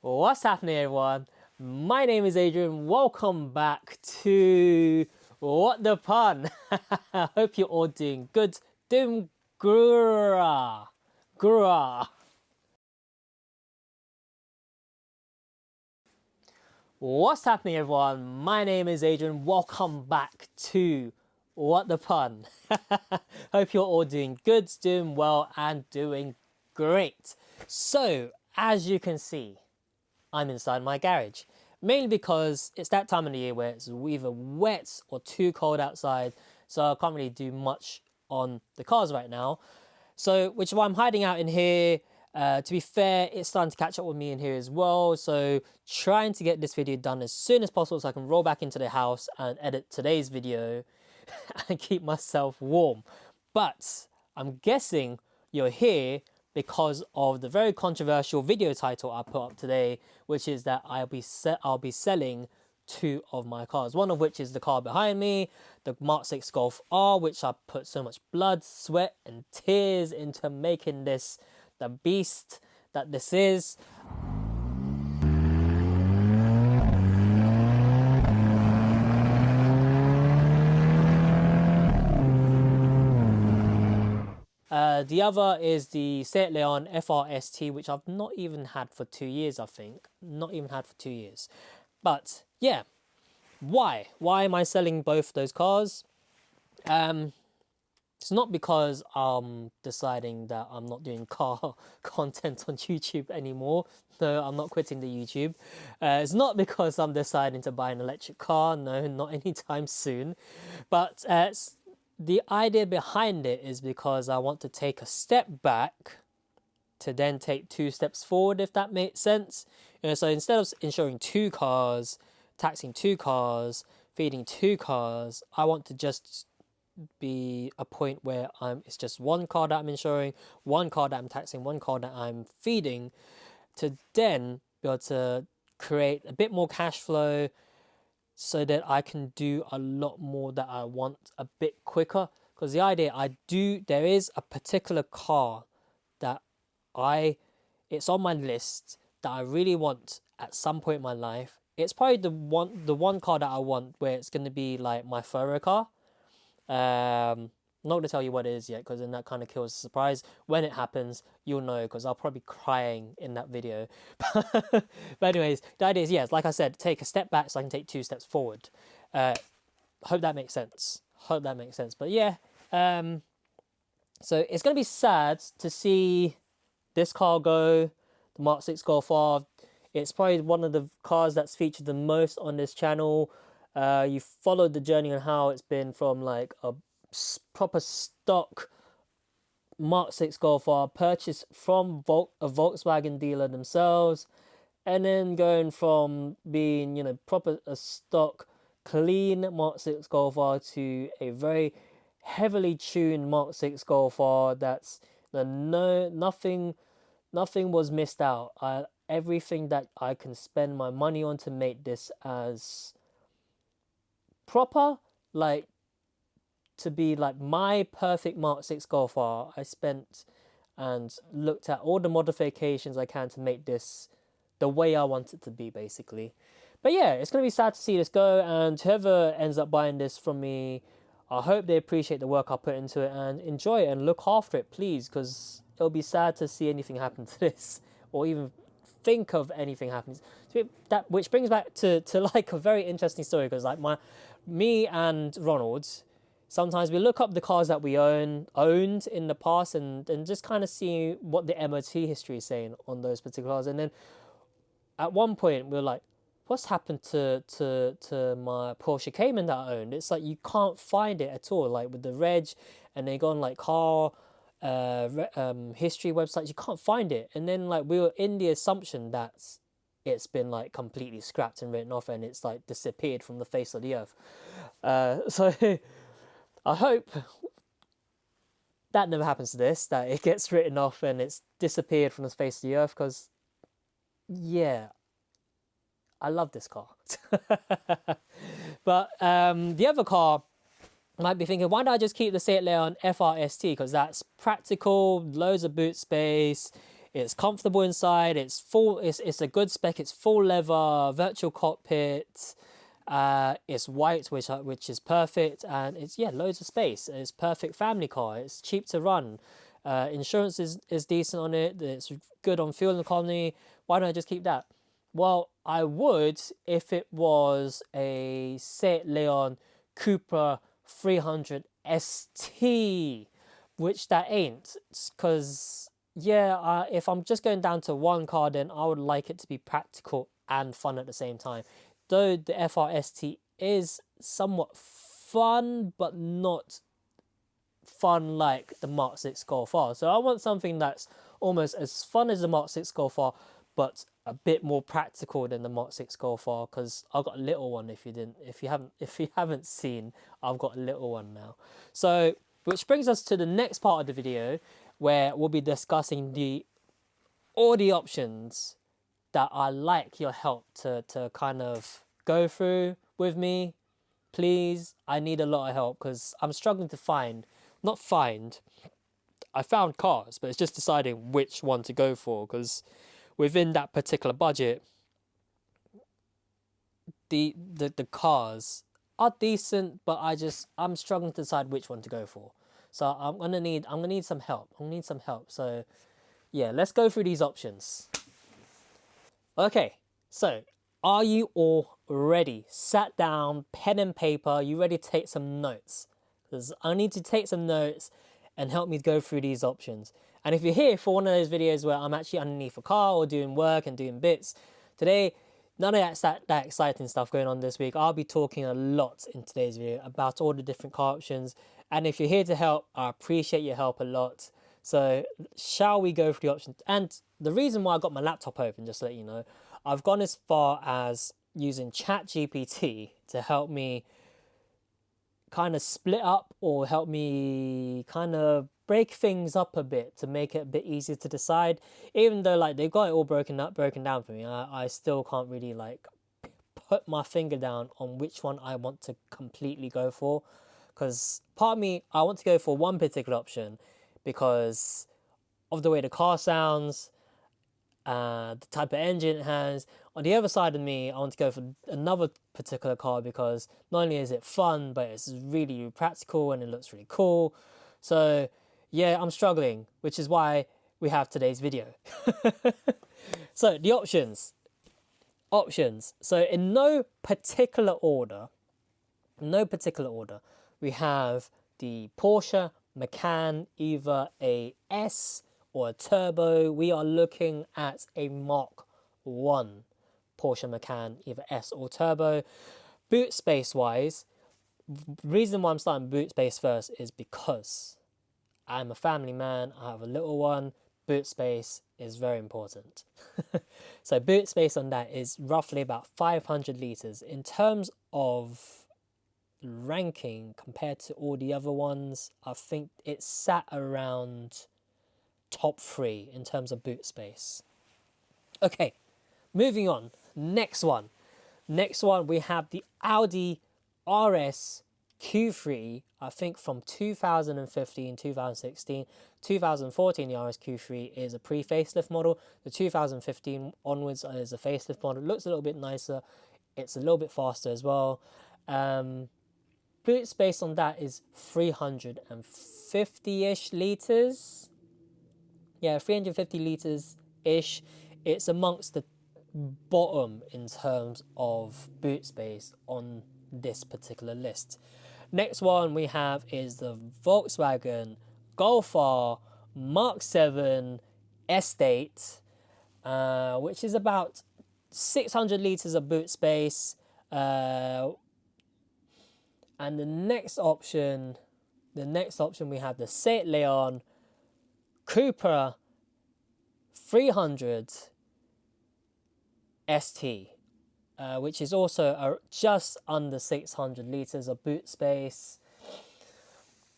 What's happening, everyone? My name is Adrian. Welcome back to What the Pun. I hope you're all doing good. Doing grrrr. Grrrr. What's happening, everyone? My name is Adrian. Welcome back to What the Pun. Hope you're all doing good, doing well, and doing great. So, as you can see, I'm inside my garage. Mainly because it's that time of the year where it's either wet or too cold outside, so I can't really do much on the cars right now. So, which is why I'm hiding out in here. To be fair, it's starting to catch up with me in here as well. So, trying to get this video done as soon as possible so I can roll back into the house and edit today's video and keep myself warm. But I'm guessing you're here because of the very controversial video title I put up today, which is that I'll be selling two of my cars. One of which is the car behind me, the Mark 6 Golf R, which I put so much blood, sweat, and tears into making this the beast that this is. The other is the Seat Leon FRST, which I've not even had for 2 years, I think. Not even had for 2 years. But, yeah. Why? Why am I selling both those cars? It's not because I'm deciding that I'm not doing car content on YouTube anymore. No, I'm not quitting the YouTube. It's not because I'm deciding to buy an electric car. No, not anytime soon. But the idea behind it is because I want to take a step back to then take 2 steps forward, if that makes sense. So instead of insuring 2 cars, taxing 2 cars, feeding 2 cars, I want to just be a point where it's just 1 car that I'm insuring, 1 car that I'm taxing, 1 car that I'm feeding, to then be able to create a bit more cash flow, so that I can do a lot more that I want a bit quicker. Because the idea there is a particular car that it's on my list that I really want at some point in my life. It's probably the one car that I want where it's going to be like my Ferrari car. I'm not going to tell you what it is yet, because then that kind of kills the surprise. When it happens, you'll know, because I'll probably be crying in that video. But anyways, the idea is, yes, like I said, take a step back so I can take 2 steps forward. Hope that makes sense. But yeah, so it's going to be sad to see this car go, the Mark 6 Golf R. It's probably one of the cars that's featured the most on this channel. You followed the journey on how it's been from like a proper stock Mark 6 Golf R purchased from a Volkswagen dealer themselves, and then going from being, proper a stock clean Mark 6 Golf R to a very heavily tuned Mark 6 Golf R that's nothing was missed out. Everything that I can spend my money on to make this as proper, like to be like my perfect Mark 6 Golf R. I spent and looked at all the modifications I can to make this the way I want it to be, basically. But yeah, it's going to be sad to see this go, and whoever ends up buying this from me, I hope they appreciate the work I put into it and enjoy it and look after it, please, because it'll be sad to see anything happen to this, or even think of anything happening. Which brings back to like a very interesting story, because like me and Ronald, sometimes we look up the cars that we owned in the past and just kind of see what the MOT history is saying on those particular cars. And then at one point we were like, what's happened to my Porsche Cayman that I owned? It's like you can't find it at all, like with the reg, and they go on like car history websites, you can't find it. And then like we were in the assumption that it's been like completely scrapped and written off, and it's like disappeared from the face of the earth. So I hope that never happens to this, that it gets written off and it's disappeared from the face of the earth, because yeah, I love this car. But the other car, might be thinking, why don't I just keep the Seat Leon FRST, because that's practical, loads of boot space, It's comfortable inside. It's full. It's a good spec. It's full leather, virtual cockpit. It's white, which is perfect, and it's loads of space. It's perfect family car. It's cheap to run. Insurance is decent on it. It's good on fuel economy. Why don't I just keep that? Well, I would if it was a Seat Leon Cupra 300 ST, which that ain't. Because if I'm just going down to one car, then I would like it to be practical and fun at the same time. Though the FRST is somewhat fun, but not fun like the Mark 6 Golf R. So I want something that's almost as fun as the Mark 6 Golf R, but a bit more practical than the Mark 6 Golf R, because I've got a little one. If you haven't seen, I've got a little one now. So which brings us to the next part of the video, where we'll be discussing all the options that I like your help to kind of go through with me. Please, I need a lot of help because I'm struggling to I found cars, but it's just deciding which one to go for, because within that particular budget, the cars are decent, but I'm struggling to decide which one to go for. So I'm gonna need some help. So yeah, let's go through these options. Okay, so are you all ready? Sat down, pen and paper, you ready to take some notes? Because I need to take some notes and help me go through these options. And if you're here for one of those videos where I'm actually underneath a car or doing work and doing bits, today, none of that exciting stuff going on this week. I'll be talking a lot in today's video about all the different car options. And if you're here to help, I appreciate your help a lot. So shall we go through the options? And the reason why I got my laptop open, just to let you know, I've gone as far as using ChatGPT to help me kind of split up, or help me kind of break things up a bit to make it a bit easier to decide. Even though like they've got it all broken down for me, I still can't really like put my finger down on which one I want to completely go for. Because part of me, I want to go for one particular option because of the way the car sounds, the type of engine it has. On the other side of me, I want to go for another particular car because not only is it fun, but it's really practical and it looks really cool. So yeah, I'm struggling, which is why we have today's video. So the options. So in no particular order, we have the Porsche Macan, either a S or a turbo. We are looking at a Mark 1 Porsche Macan, either S or turbo. Boot space wise, reason why I'm starting boot space first is because I'm a family man, I have a little one. Boot space is very important. So boot space on that is roughly about 500 litres. In terms of ranking compared to all the other ones, I think it's sat around top 3 in terms of boot space. Okay, moving on. Next one we have the Audi RSQ3, I think from 2015, 2016, 2014 the RSQ3 is a pre-facelift model. The 2015 onwards is a facelift model. It looks a little bit nicer. It's a little bit faster as well. Boot space on that is 350-ish litres. Yeah, 350 litres-ish. It's amongst the bottom in terms of boot space on this particular list. Next one we have is the Volkswagen Golf R Mark 7 Estate, which is about 600 litres of boot space. And the next option we have the Seat Leon Cupra 300 ST, which is also just under 600 litres of boot space.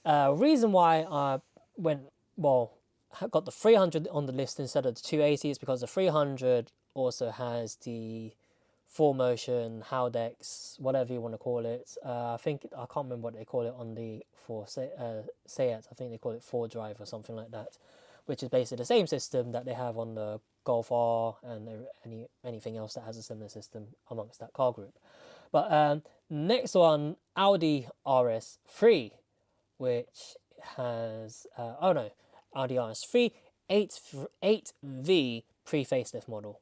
Reason why I got the 300 on the list instead of the 280 is because the 300 also has the 4Motion, Haldex, whatever you want to call it. I can't remember what they call it on the Seat. I think they call it 4Drive or something like that. which is basically the same system that they have on the Golf R and anything else that has a similar system amongst that car group. But next one, Audi RS3, which has Audi RS3 8V pre-facelift model.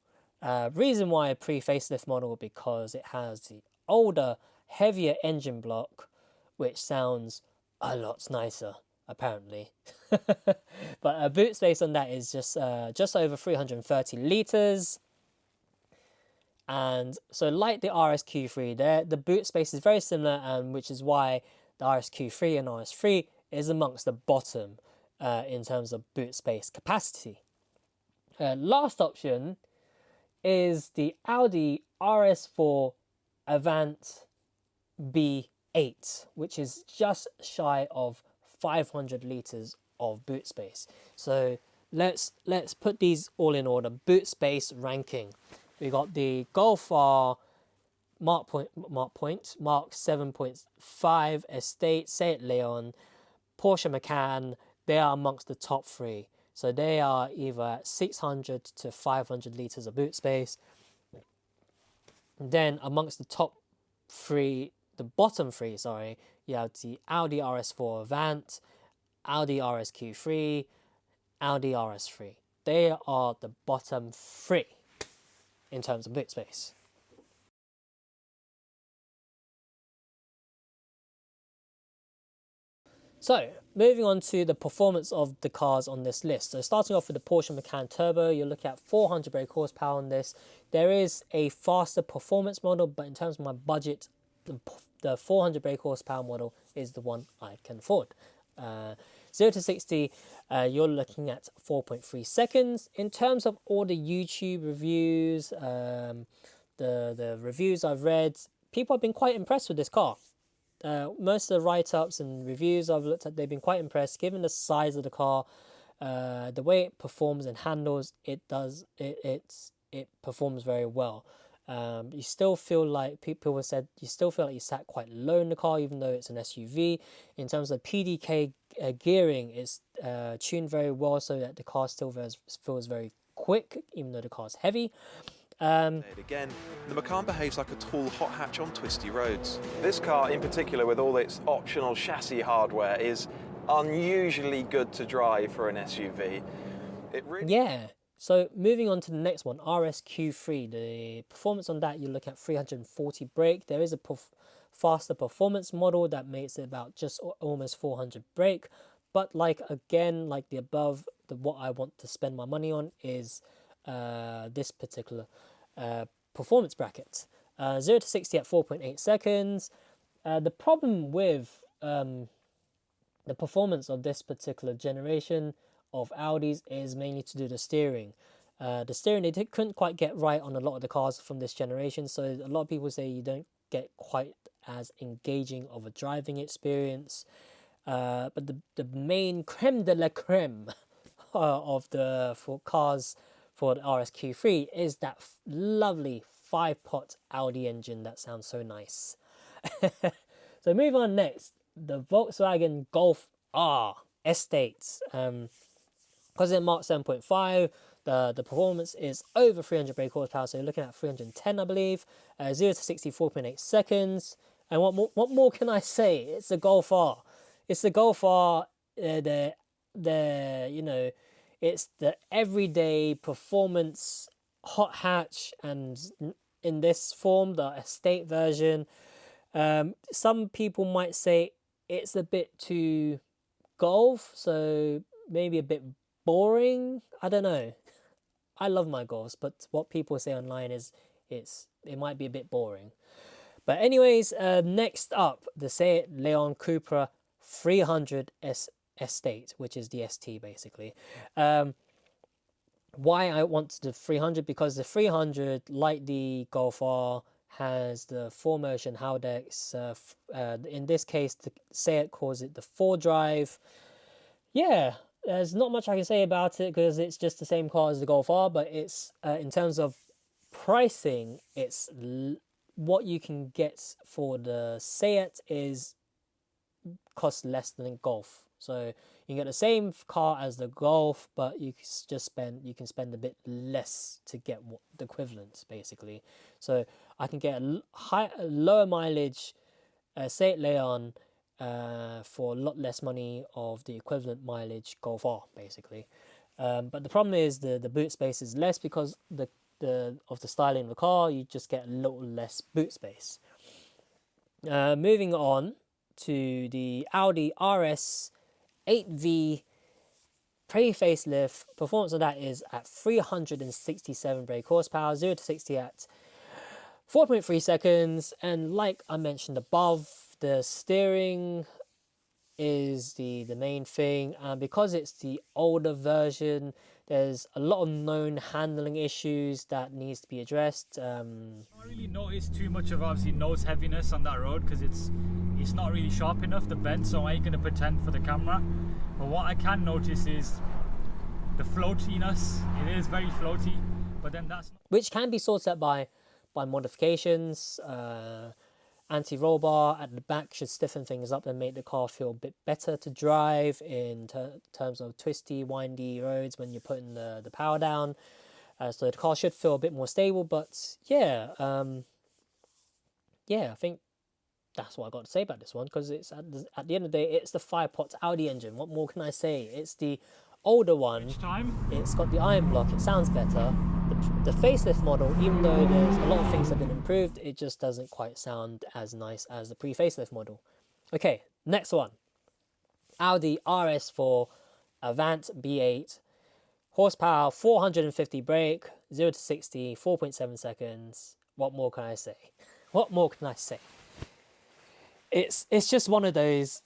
Reason why a pre-facelift model, because it has the older, heavier engine block, which sounds a lot nicer, apparently. But boot space on that is just over 330 litres. And so like the RSQ3, the boot space is very similar, and which is why the RSQ3 and RS3 is amongst the bottom in terms of boot space capacity. Last option is the Audi RS4 Avant B8, which is just shy of 500 litres of boot space. So let's put these all in order. Boot space ranking. We got the Golf R Mark 7.5 Estate, Seat Leon, Porsche Macan. They are amongst the top three. So they are either at 600 to 500 litres of boot space. Then amongst the top three, the bottom three, sorry, you have the Audi RS4 Avant, Audi RSQ3, Audi RS3. They are the bottom three in terms of boot space. So, moving on to the performance of the cars on this list. So, starting off with the Porsche Macan Turbo, you're looking at 400 brake horsepower on this. There is a faster performance model, but in terms of my budget, the 400 brake horsepower model is the one I can afford. 0 to 60, you're looking at 4.3 seconds. In terms of all the YouTube reviews, the reviews I've read, people have been quite impressed with this car. Most of the write-ups and reviews I've looked at, they've been quite impressed. Given the size of the car, the way it performs and handles, it performs very well. You still feel like people have said you still feel like you sat quite low in the car, even though it's an SUV. In terms of PDK gearing, it's tuned very well so that the car still feels very quick, even though the car's heavy. Again, the Macan behaves like a tall hot hatch on twisty roads. This car in particular, with all its optional chassis hardware, is unusually good to drive for an SUV. Yeah. So moving on to the next one, RSQ3. The performance on that, you look at 340 brake. There is a faster performance model that makes it about just almost 400 brake. But like the above, what I want to spend my money on is this particular performance bracket. 0 to 60 at 4.8 seconds. The problem with the performance of this particular generation of Audis is mainly to do the steering. The steering they couldn't quite get right on a lot of the cars from this generation, so a lot of people say you don't get quite as engaging of a driving experience. But the main creme de la creme of the cars for the RSQ3 is that lovely 5-pot Audi engine that sounds so nice. So move on next, the Volkswagen Golf R Estate. Because it marks 7.5, the performance is over 300 brake horsepower, so you're looking at 310, I believe. 0 to 60, 4.8 seconds. And what more can I say? It's the Golf R. It's the Golf R. It's the everyday performance hot hatch, and in this form, the estate version. Some people might say it's a bit too Golf, so maybe a bit boring. I don't know. I love my Golfs, but what people say online is it might be a bit boring. But anyways, next up, the Seat Leon Cupra 300 Estate, which is the ST basically. Why I want the 300? Because the 300, like the Golf R, has the 4-motion Haldex. In this case, the Seat calls it the 4-drive. Yeah, there's not much I can say about it because it's just the same car as the Golf R, but it's in terms of pricing, it's what you can get for the Seat is cost less than Golf. So You can get the same car as the Golf, but you can spend a bit less to get the equivalent basically. So I can get a lower mileage Seat Leon for a lot less money of the equivalent mileage Golf R basically. But the problem is the boot space is less because of the styling of the car. You just get a little less boot space. Moving on to the Audi RS8V pre-facelift. Performance of that is at 367 brake horsepower, 0 to 60 at 4.3 seconds. And like I mentioned above, the steering is the main thing, and because it's the older version, there's a lot of known handling issues that needs to be addressed. I don't really notice too much of obviously nose heaviness on that road because it's not really sharp enough, the bend, so I ain't going to pretend for the camera. But what I can notice is the floatiness. It is very floaty, but then that's not... which can be sorted out by modifications. Anti-roll bar at the back should stiffen things up and make the car feel a bit better to drive in terms of twisty, windy roads when you're putting the power down. So the car should feel a bit more stable. But yeah, I think that's what I got to say about this one, because it's at the end of the day, it's the 5-pot Audi engine. What more can I say? It's the older one. It's got the iron block. It sounds better. The facelift model, even though there's a lot of things that have been improved, it just doesn't quite sound as nice as the pre-facelift model. Okay, next one. Audi RS4 Avant B8. Horsepower 450 brake, 0 to 60, 4.7 seconds. What more can I say? What more can I say? It's just one of those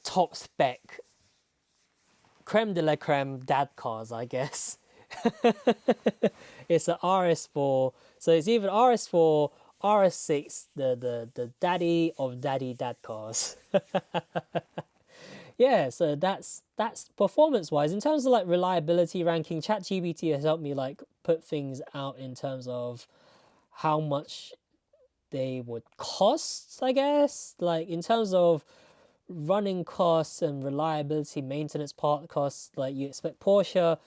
top spec creme de la creme dad cars, I guess. It's an RS4, so it's either RS4, RS6, the daddy of daddy dad cars. Yeah, so that's performance wise. In terms of like reliability ranking, ChatGPT has helped me like put things out in terms of how much they would cost, I guess, like in terms of running costs and reliability, maintenance part costs. Like you expect Porsche,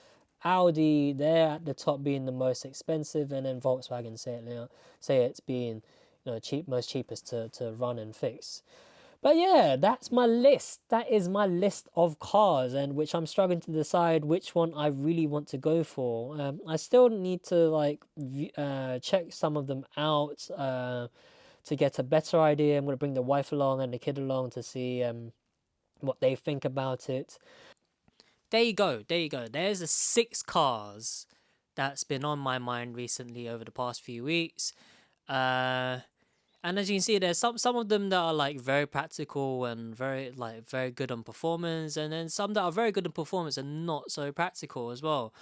Audi, they're at the top being the most expensive, and then Volkswagen say it's being most cheapest to run and fix. But yeah, that's my list. That is my list of cars, and which I'm struggling to decide which one I really want to go for. I still need to like check some of them out to get a better idea. I'm going to bring the wife along and the kid along to see what they think about it. There you go. There's the 6 cars that's been on my mind recently over the past few weeks. And as you can see, there's some of them that are like very practical and very good on performance, and then some that are very good on performance and not so practical as well.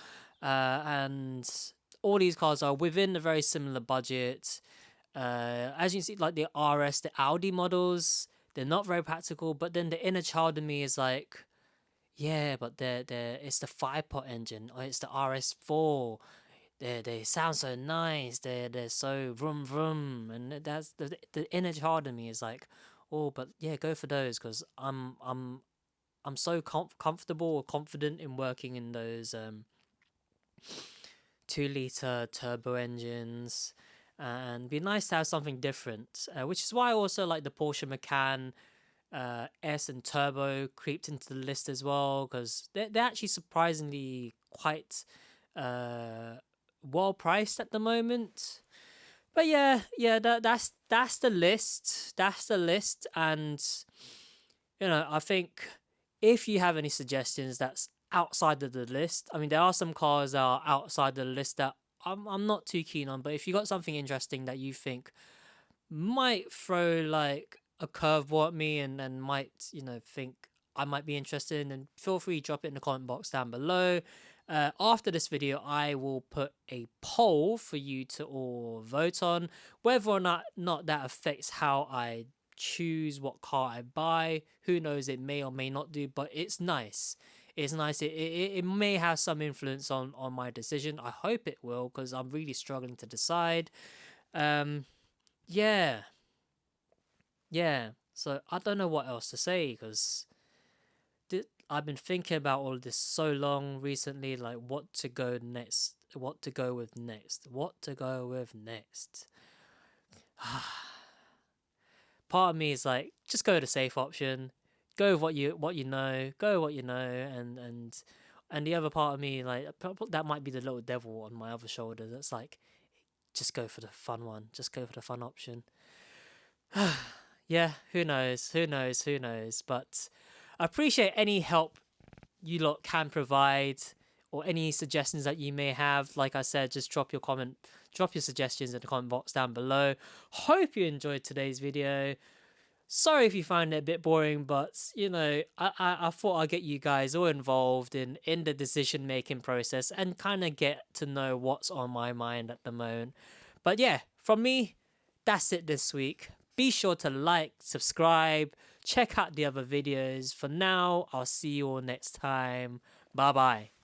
And all these cars are within a very similar budget. As you can see, like the Audi models, they're not very practical, but then the inner child in me is like, yeah, but it's the 5-pot engine, or it's the RS4. They sound so nice. They're so vroom vroom, and that's the inner child in me is like, oh, but yeah, go for those, because I'm so comfortable or confident in working in those 2-liter turbo engines, and be nice to have something different. Which is why I also like the Porsche Macan S and Turbo creeped into the list as well, because they're actually surprisingly quite well priced at the moment. But yeah, that's the list. That's the list, and I think if you have any suggestions that's outside of the list, I mean, there are some cars that are outside the list that I'm not too keen on. But if you got something interesting that you think might throw like a curveball at me and might think I might be interested in, then feel free to drop it in the comment box down below. After this video, I will put a poll for you to all vote on. Whether or not that affects how I choose what car I buy, who knows, it may or may not do, but it's nice. It's nice. It may have some influence on my decision. I hope it will, because I'm really struggling to decide. Yeah. So I don't know what else to say, because I've been thinking about all of this so long recently, like what to go next, what to go with next, what to go with next. Part of me is like, just go the safe option, go with what you know, go with what you know, and the other part of me, like, that might be the little devil on my other shoulder that's like, just go for the fun one, just go for the fun option. Yeah, who knows, but I appreciate any help you lot can provide, or any suggestions that you may have. Like I said, just drop your suggestions in the comment box down below. Hope you enjoyed today's video. Sorry if you find it a bit boring, but you know, I thought I'd get you guys all involved in the decision making process and kind of get to know what's on my mind at the moment. But yeah, from me, that's it this week. Be sure to like, subscribe, check out the other videos. For now, I'll see you all next time. Bye bye.